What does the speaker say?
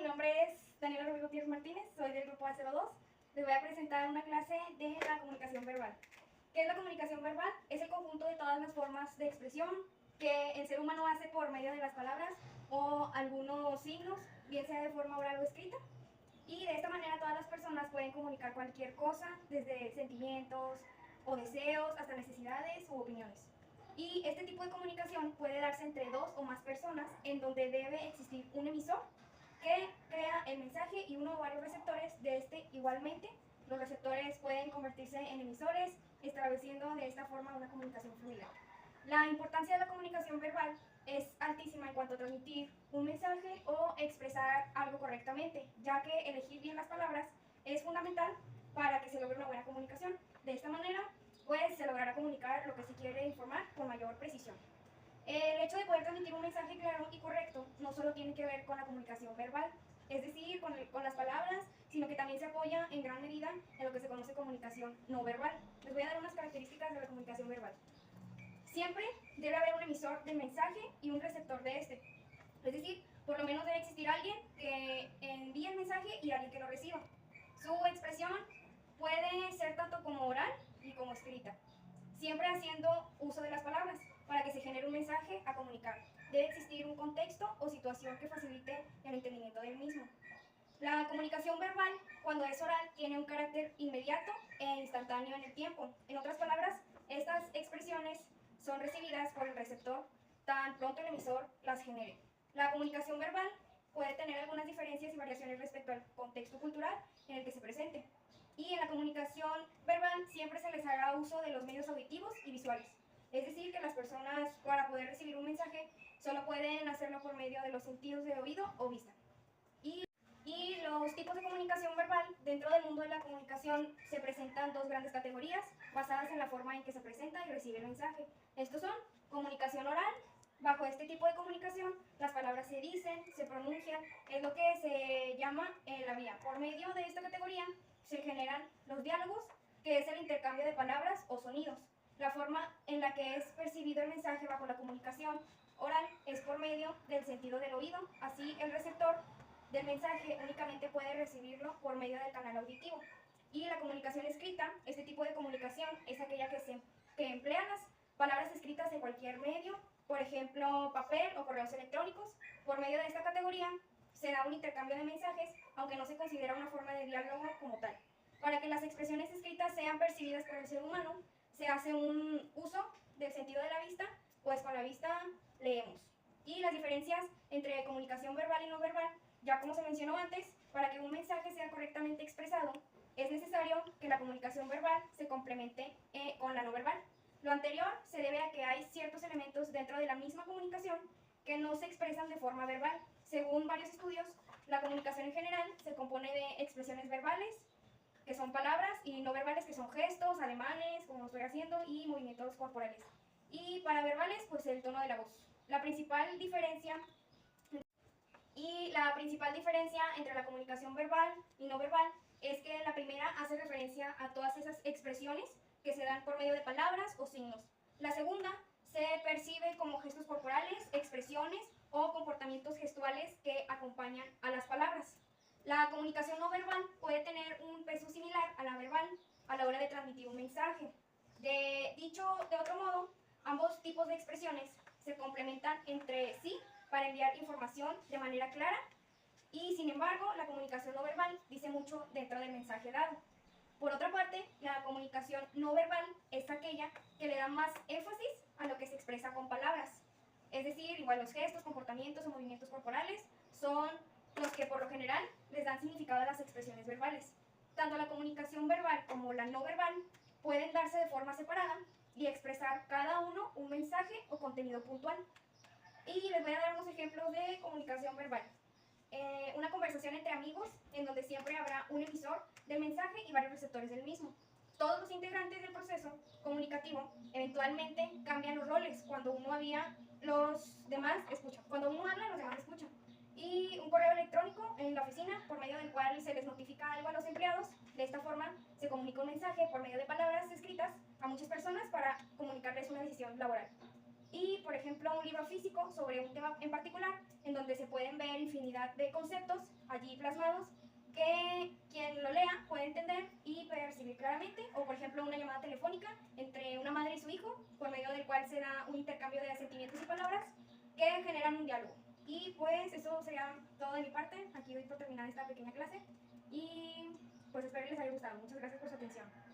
nombre es Daniela Rubio Gutiérrez Martínez, soy del grupo A02. Les voy a presentar una clase de la comunicación verbal. ¿Qué es la comunicación verbal? Es el conjunto de todas las formas de expresión que el ser humano hace por medio de las palabras o algunos signos, bien sea de forma oral o escrita. Y de esta manera todas las personas pueden comunicar cualquier cosa, desde sentimientos o deseos hasta necesidades u opiniones. Y este tipo de comunicación puede darse entre dos o más personas, en donde debe existir un emisor que crea el mensaje y uno o varios receptores de este igualmente. Los receptores pueden convertirse en emisores, estableciendo de esta forma una comunicación fluida. La importancia de la comunicación verbal es altísima en cuanto a transmitir un mensaje o expresar algo correctamente, ya que elegir bien las palabras es fundamental para que se logre una buena comunicación. De esta manera, pues se logrará comunicar lo que se quiere informar con mayor precisión. El hecho de poder transmitir un mensaje claro y correcto no solo tiene que ver con la comunicación verbal, es decir, con las palabras, sino que también se apoya en gran medida en lo que se conoce comunicación no verbal. Les voy a dar unas características de la comunicación verbal. Siempre debe haber un emisor del mensaje y un receptor de este. Es decir, por lo menos debe existir alguien que envíe el mensaje y alguien que lo reciba. Su expresión puede ser tanto como oral y como escrita, siempre haciendo uso de las palabras para que se genere un mensaje a comunicar. Debe existir un contexto o situación que facilite el entendimiento del mismo. La comunicación verbal, cuando es oral, tiene un carácter inmediato e instantáneo en el tiempo. En otras palabras, estas expresiones son recibidas por el receptor tan pronto el emisor las genere. La comunicación verbal puede tener algunas diferencias y variaciones respecto al contexto cultural en el que se presente. Y en la comunicación verbal siempre se les hará uso de los medios auditivos y visuales. Es decir, que las personas, para poder recibir un mensaje, solo pueden hacerlo por medio de los sentidos de oído o vista. Y los tipos de comunicación verbal, dentro del mundo de la comunicación se presentan dos grandes categorías basadas en la forma en que se presenta y recibe el mensaje. Estos son comunicación oral. Bajo este tipo de comunicación, las palabras se dicen, se pronuncian, es lo que se llama la vía. Por medio de esta categoría se generan los diálogos, que es el intercambio de palabras o sonidos. La forma en la que es percibido el mensaje bajo la comunicación oral es por medio del sentido del oído. Así, el receptor del mensaje únicamente puede recibirlo por medio del canal auditivo. Y la comunicación escrita, este tipo de comunicación es aquella que emplea las palabras escritas en cualquier medio, por ejemplo, papel o correos electrónicos. Por medio de esta categoría se da un intercambio de mensajes, aunque no se considera una forma de diálogo como tal. Para que las expresiones escritas sean percibidas por el ser humano, se hace un uso del sentido de la vista, pues con la vista leemos. Y las diferencias entre comunicación verbal y no verbal, ya como se mencionó antes, para que un mensaje sea correctamente expresado, es necesario que la comunicación verbal se complemente con la no verbal. Lo anterior se debe a que hay ciertos elementos dentro de la misma comunicación que no se expresan de forma verbal. Según varios estudios, la comunicación en general se compone de expresiones verbales, que son palabras, y no verbales, que son gestos, ademanes, como lo estoy haciendo, y movimientos corporales. Y para verbales, pues el tono de la voz. La principal diferencia entre la comunicación verbal y no verbal es que la primera hace referencia a todas esas expresiones que se dan por medio de palabras o signos. La segunda se percibe como gestos corporales, expresiones o comportamientos gestuales que acompañan a las palabras. La comunicación no verbal puede tener un peso similar a la verbal a la hora de transmitir un mensaje. Dicho de otro modo, ambos tipos de expresiones se complementan entre sí para enviar información de manera clara, y sin embargo la comunicación no verbal dice mucho dentro del mensaje dado. Por otra parte, la comunicación no verbal es aquella que le da más énfasis a lo que se expresa con palabras. Es decir, igual los gestos, comportamientos o movimientos corporales son los que por lo general les dan significado a las expresiones verbales. Tanto la comunicación verbal como la no verbal pueden darse de forma separada y expresar cada uno un mensaje o contenido puntual. Y les voy a dar unos ejemplos de comunicación verbal. Una conversación entre amigos en donde siempre habrá un emisor del mensaje y varios receptores del mismo. Todos los integrantes del proceso comunicativo eventualmente cambian los roles. Cuando uno habla, los demás escuchan. Cuando uno habla, los demás escuchan. Y un correo electrónico en la oficina por medio del cual se les notifica algo a los empleados. De esta forma se comunica un mensaje por medio de palabras escritas a muchas personas para comunicarles una decisión laboral. y, por ejemplo, un libro físico sobre un tema en particular, en donde se pueden ver infinidad de conceptos allí plasmados que quien lo lea puede entender y percibir claramente, o por ejemplo una llamada telefónica entre una madre y su hijo, por medio del cual se da un intercambio de sentimientos y palabras que generan un diálogo. Y pues eso sería todo de mi parte. Aquí doy por terminada esta pequeña clase y pues espero que les haya gustado. Muchas gracias por su atención.